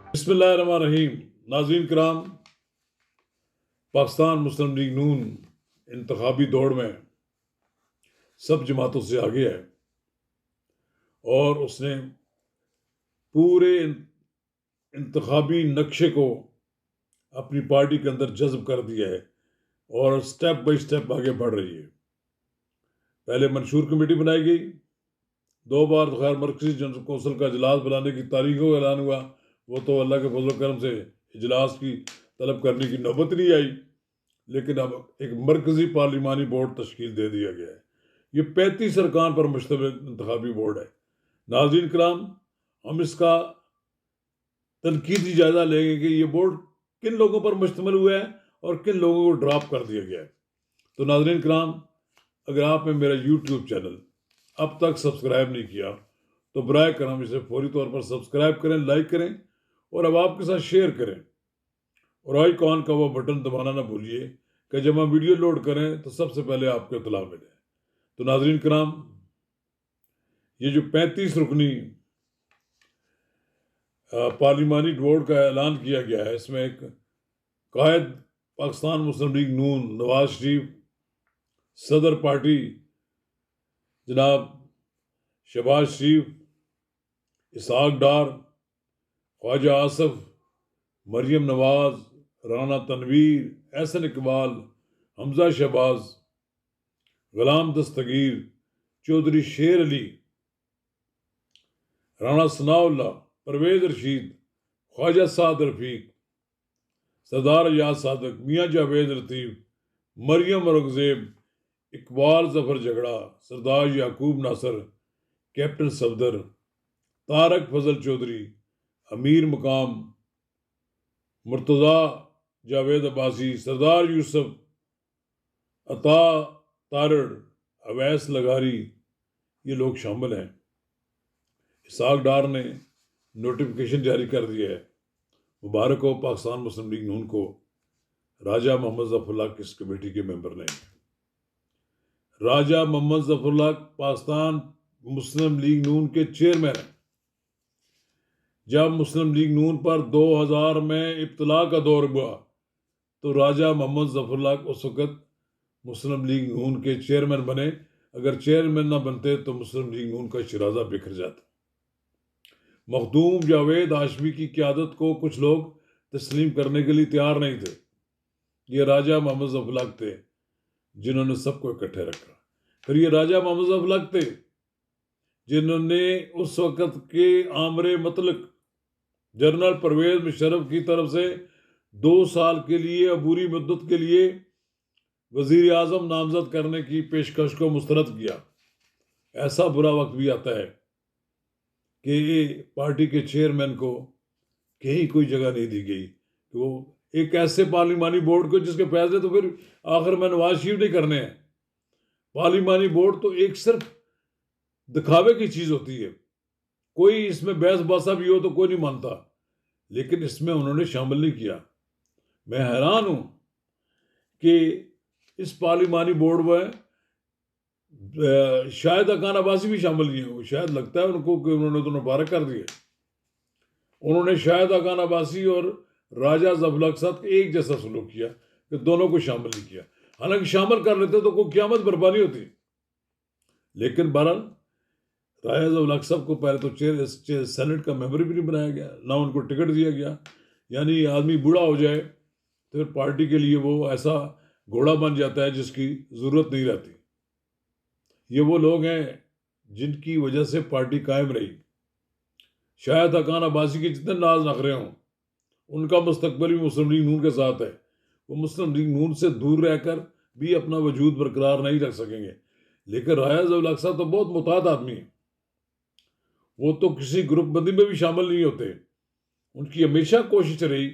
बिस्मिल्लाहिर्रहमानिर्रहीम। नाज़रीन कराम, पाकिस्तान मुस्लिम लीग नून इंतखाबी दौड़ में सब जमातों से आगे है और उसने पूरे इंतखाबी नक्शे को अपनी पार्टी के अंदर जज्ब कर दिया है और स्टेप बाय स्टेप आगे बढ़ रही है। पहले मंशूर कमेटी बनाई गई, 2 बार तो खैर मरकजी जनरल कौंसिल का इजलास बुलाने की तारीखों का ऐलान हुआ, वो तो अल्लाह के फजल करम से इजलास की तलब करने की नौबत नहीं आई। लेकिन अब एक मरकजी पार्लिमानी बोर्ड तश्कील दे दिया गया है। ये 35 अरकान पर मुश्तमिल इंतखाबी बोर्ड है। नाज़रीन कराम, हम इसका तनकीदी जायजा लेंगे कि ये बोर्ड किन लोगों पर मुश्तमिल हुआ है और किन लोगों को ड्रॉप कर दिया गया है। तो नाज़रीन कराम, अगर आपने मेरा यूट्यूब चैनल अब तक सब्सक्राइब नहीं किया तो बराए करम इसे फौरी तौर पर सब्सक्राइब करें, लाइक करें और अब आपके साथ शेयर करें और आइकॉन का वो बटन दबाना ना भूलिए कि जब हम वीडियो लोड करें तो सबसे पहले आपको इत्तला मिले। तो नाज़रीन कराम, ये जो 35 रुकनी पार्लिमानी बोर्ड का ऐलान किया गया है, इसमें एक कायद पाकिस्तान मुस्लिम लीग नून नवाज शरीफ, सदर पार्टी जनाब शहबाज शरीफ, इसहाक डार, ख्वाजा आसफ, मरियम नवाज, राना तनवीर, एहसन इकबाल, हमजा शहबाज, गुलाम दस्तगीर, चौधरी शेर अली, राना सनाउल्लाह, परवेज रशीद, ख्वाजा साद रफीक, सरदार याद सादक, मियाँ जावेद लतीफ़, मरियम औरंगजेब, इकबाल जफर झगड़ा, सरदार याकूब नासर, कैप्टन सफदर, तारक फजल चौधरी, अमीर मकाम, मुर्तज़ा जावेद अब्बासी, सरदार यूसुफ, अता तारड़, अवैस लगारी, ये लोग शामिल हैं। इसहाक डार ने नोटिफिकेशन जारी कर दिया है। मुबारक हो पाकिस्तान मुस्लिम लीग नून को, राजा मोहम्मद ज़फ़रुल्लाह किस कमेटी के मेंबर ने। राजा मोहम्मद ज़फ़रुल्लाह पाकिस्तान मुस्लिम लीग नून के चेयरमैन हैं। जब मुस्लिम लीग नून पर 2000 में इब्तिला का दौर हुआ तो राजा मोहम्मद ज़फ़रुल्लाह उस वक़्त मुस्लिम लीग नून के चेयरमैन बने। अगर चेयरमैन ना बनते तो मुस्लिम लीग नून का शराजा बिखर जाता। मखदूम जावेद हाशमी की क़यादत को कुछ लोग तस्लीम करने के लिए तैयार नहीं थे। ये राजा मोहम्मद ज़फ़रुल्लाह थे जिन्होंने सबको इकट्ठे रखा। फिर ये राजा मोहम्मद ज़फ़रुल्लाह थे जिन्होंने उस वक़्त के आमरे मतलक जनरल परवेज मुशर्रफ की तरफ से 2 साल के लिए अबूरी मुद्दत के लिए वज़ीर आज़म नामज़द करने की पेशकश को मुस्तरद किया। ऐसा बुरा वक्त भी आता है कि पार्टी के चेयरमैन को कहीं कोई जगह नहीं दी गई कि वो एक ऐसे पार्लिमानी बोर्ड को जिसके फैसले तो फिर आखिर में नवाज शरीफ नहीं करने हैं। पार्लिमानी बोर्ड तो एक सिर्फ दिखावे की चीज़ होती है। कोई इसमें बहस बासा भी हो तो कोई नहीं मानता, लेकिन इसमें उन्होंने शामिल नहीं किया। मैं हैरान हूं कि इस पार्लिमानी बोर्ड में शायद अकान अब्बासी भी शामिल नहीं हो। शायद लगता है उनको कि उन्होंने तो मुबारक कर दिए। उन्होंने शायद अकान अब्बासी और राजा ज़फ़रुल्लाह के साथ एक जैसा सलूक किया कि दोनों को शामिल नहीं किया। हालांकि शामिल कर लेते तो कोई क़यामत बर्बादी होती। लेकिन बहरहाल राजा ज़फ़रुल्लाह साहब को पहले तो सेनेट का मेंबर भी नहीं बनाया गया, ना उनको टिकट दिया गया। यानी आदमी बूढ़ा हो जाए तो फिर पार्टी के लिए वो ऐसा घोड़ा बन जाता है जिसकी ज़रूरत नहीं रहती। ये वो लोग हैं जिनकी वजह से पार्टी कायम रही। शायद अकान अब्बासी के जितने नाज नखरे हों, उनका मुस्तकबिल भी मुस्लिम लीग नून के साथ है। वो मुस्लिम लीग नून से दूर रहकर भी अपना वजूद बरकरार नहीं रख सकेंगे। लेकिन राजा ज़फ़रुल्लाह साहब तो बहुत मुताद आदमी है। वो तो किसी ग्रुप बंदी में भी शामिल नहीं होते। उनकी हमेशा कोशिश रही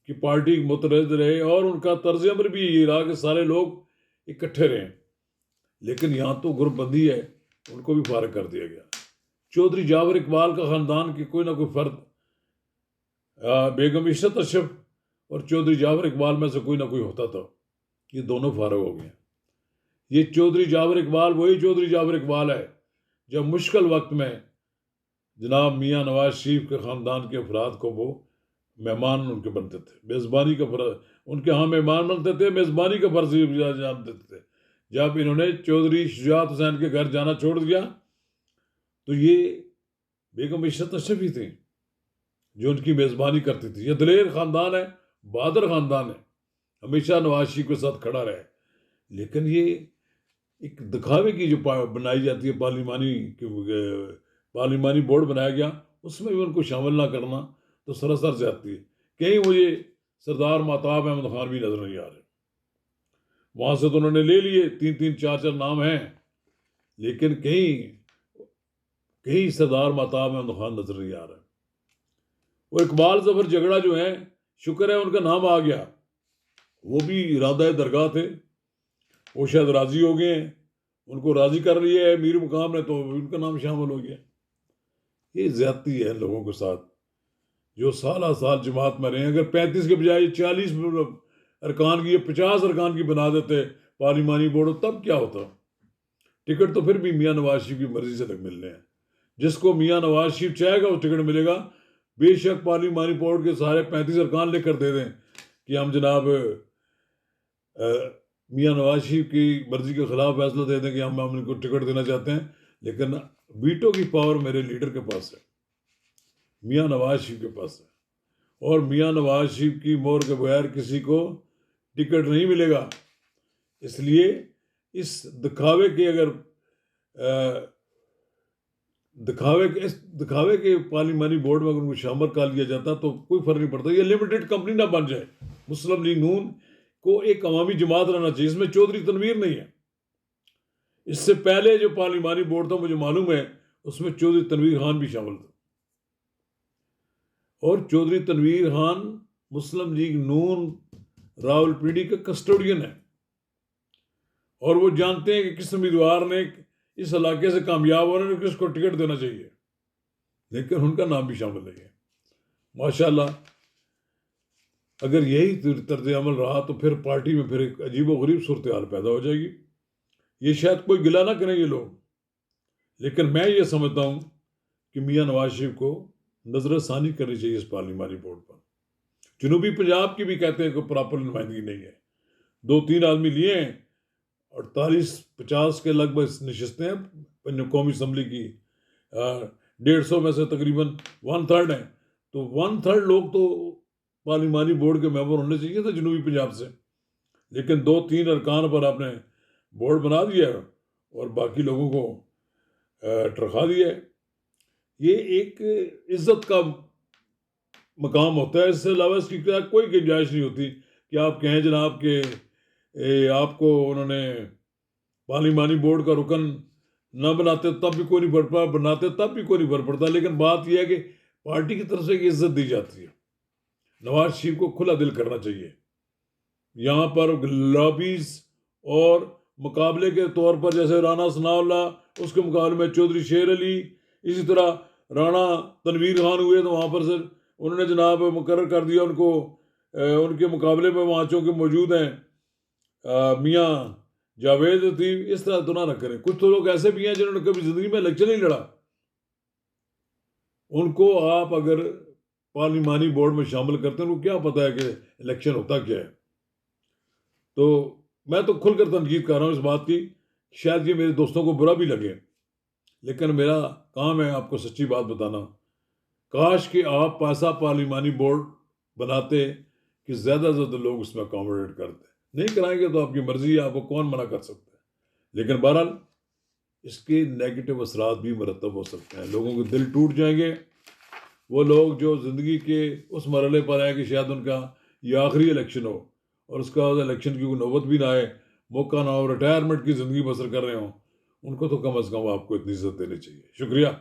कि पार्टी मुतहद रहे और उनका तर्ज अमल भी ये रहा कि सारे लोग इकट्ठे रहें। लेकिन यहाँ तो ग्रुप बंदी है, उनको भी फारिग कर दिया गया। चौधरी जावर इकबाल का ख़ानदान के कोई ना कोई फ़र्द, बेगम इशरत अशरफ और चौधरी जावर इकबाल में से कोई ना कोई होता था। ये दोनों फारिग हो गए। ये चौधरी जावर इकबाल वही चौधरी जावर इकबाल है जब मुश्किल वक्त में जनाब मियाँ नवाज शरीफ के ख़ानदान के अफराद को वो मेहमान उनके बनते थे, मेज़बानी का फर्ज उनके यहाँ मेहमान बनते थे, मेज़बानी का फर्ज जान देते थे। जब इन्होंने चौधरी शुजात हुसैन के घर जाना छोड़ दिया तो ये बेगम इशरत अशरफी थी जो उनकी मेज़बानी करती थी। ये दलेर ख़ानदान है, बहादुर ख़ानदान है, हमेशा नवाज शरीफ के साथ खड़ा रहे। लेकिन ये एक दिखावे की जो बनाई जाती है पार्लिमानी बोर्ड बनाया गया, उसमें भी उनको शामिल ना करना तो सरासर ज्यादती है। कहीं मुझे सरदार महताब अहमद खान भी नजर नहीं आ रहे। वहां से तो उन्होंने ले लिए 3-3, 4-4 नाम हैं, लेकिन कहीं कहीं सरदार महताब अहमद खान नजर नहीं आ रहा। और इकबाल जफर झगड़ा जो है, शुक्र है उनका नाम आ गया, वो भी इरादा दरगाह थे, वो शायद राजी हो गए हैं, उनको राजी कर लिया है मीर मुकाम ने, तो उनका नाम शामिल हो गया। ये ज्यादती है लोगों के साथ जो साल साल जमात में रहे। अगर 35 के बजाय 40 अरकान की, 50 अरकान की बना देते पार्लिमानी बोर्ड, तब क्या होता? टिकट तो फिर भी मियाँ नवाज शरीफ की मर्जी से तक मिलने हैं। जिसको मियाँ नवाज शरीफ चाहेगा वो टिकट मिलेगा। बेशक पार्लिमानी बोर्ड के सारे 35 अरकान लेकर दे दें कि हम जनाब मियाँ नवाज शरीफ की मर्जी के खिलाफ फैसला दे दें कि हम इनको टिकट देना चाहते हैं, लेकिन वीटो की पावर मेरे लीडर के पास है, मियाँ नवाज शरीफ के पास है। और मियाँ नवाज शरीफ की मोहर के बगैर किसी को टिकट नहीं मिलेगा। इसलिए इस दिखावे के अगर दिखावे के पार्लिमानी बोर्ड में अगर उनको शामिल कर लिया जाता तो कोई फर्क नहीं पड़ता। ये लिमिटेड कंपनी ना बन जाए। मुस्लिम लीग नून को एक अवामी जमात रहना चाहिए, इसमें चौधरी तनवीर नहीं है। इससे पहले जो पार्लिमानी बोर्ड था मुझे मालूम है उसमें चौधरी तनवीर खान भी शामिल था, और चौधरी तनवीर खान मुस्लिम लीग नून रावलपिंडी का कस्टोडियन है, और वो जानते हैं कि किस उम्मीदवार ने इस इलाके से कामयाब होने ने किसको टिकट देना चाहिए, लेकिन उनका नाम भी शामिल नहीं है। माशाल्लाह, अगर यही तर्ज अमल रहा तो फिर पार्टी में फिर एक अजीब व गरीब सूरत हाल पैदा हो जाएगी। ये शायद कोई गिला ना करें ये लोग, लेकिन मैं ये समझता हूँ कि मियाँ नवाज शरीफ को नजरसानी करनी चाहिए इस पार्लिमानी बोर्ड पर। जनूबी पंजाब की भी कहते हैं कि प्रॉपर नुमाइंदगी नहीं है। 2-3 आदमी लिए हैं, 48-50 के लगभग नशस्तें हैं कौमी असम्बली की, 150 में से तकरीबन 1/3 हैं, तो 1/3 लोग तो पार्लिमानी बोर्ड के मेंबर होने चाहिए थे जनूबी पंजाब से। लेकिन 2-3 अरकान पर आपने बोर्ड बना दिया और बाकी लोगों को टरखा दिया है। ये एक इज्जत का मकाम होता है, इससे अलावा इसकी कोई गुंजाइश नहीं होती कि आप कहें जनाब के आपको उन्होंने पार्लिमानी बोर्ड का रुकन न बनाते तब भी कोई नहीं बढ़ पा, बनाते तब भी कोई नहीं बढ़ पड़ता। लेकिन बात यह है कि पार्टी की तरफ से एक इज्जत दी जाती है। नवाज शरीफ को खुला दिल करना चाहिए। यहाँ पर लॉबीज और मुकाबले के तौर पर जैसे राणा सनाउल्लाह, उसके मुकाबले में चौधरी शेर अली, इसी तरह राणा तनवीर खान हुए तो वहाँ पर से उन्होंने जनाब मुकर्रर कर दिया उनको, उनके मुकाबले में वहाँ चूँकि मौजूद हैं मियाँ जावेद थी। इस तरह तो ना करें। कुछ तो लोग ऐसे भी हैं जिन्होंने कभी ज़िंदगी में इलेक्शन नहीं लड़ा, उनको आप अगर पार्लिमानी बोर्ड में शामिल करते हैं, उनको क्या पता है कि इलेक्शन होता क्या है। तो मैं तो खुलकर तनकीद कर रहा हूँ इस बात की, शायद ये मेरे दोस्तों को बुरा भी लगे, लेकिन मेरा काम है आपको सच्ची बात बताना। काश कि आप ऐसा पार्लिमानी बोर्ड बनाते कि ज़्यादा से ज़्यादा लोग उसमें अकोमोडेट करते। नहीं कराएंगे तो आपकी मर्जी है, आपको कौन मना कर सकता है। लेकिन बहरहाल इसके नेगेटिव असरात भी मरतब हो सकते हैं। लोगों के दिल टूट जाएंगे। वो लोग जो ज़िंदगी के उस मरहले पर आए कि शायद उनका ये आखिरी इलेक्शन हो और उसका इलेक्शन की कोई नौबत भी ना आए, मौका ना हो, रिटायरमेंट की ज़िंदगी बसर कर रहे हों, उनको तो कम अज़ कम आपको इतनी इज्जत देनी चाहिए। शुक्रिया।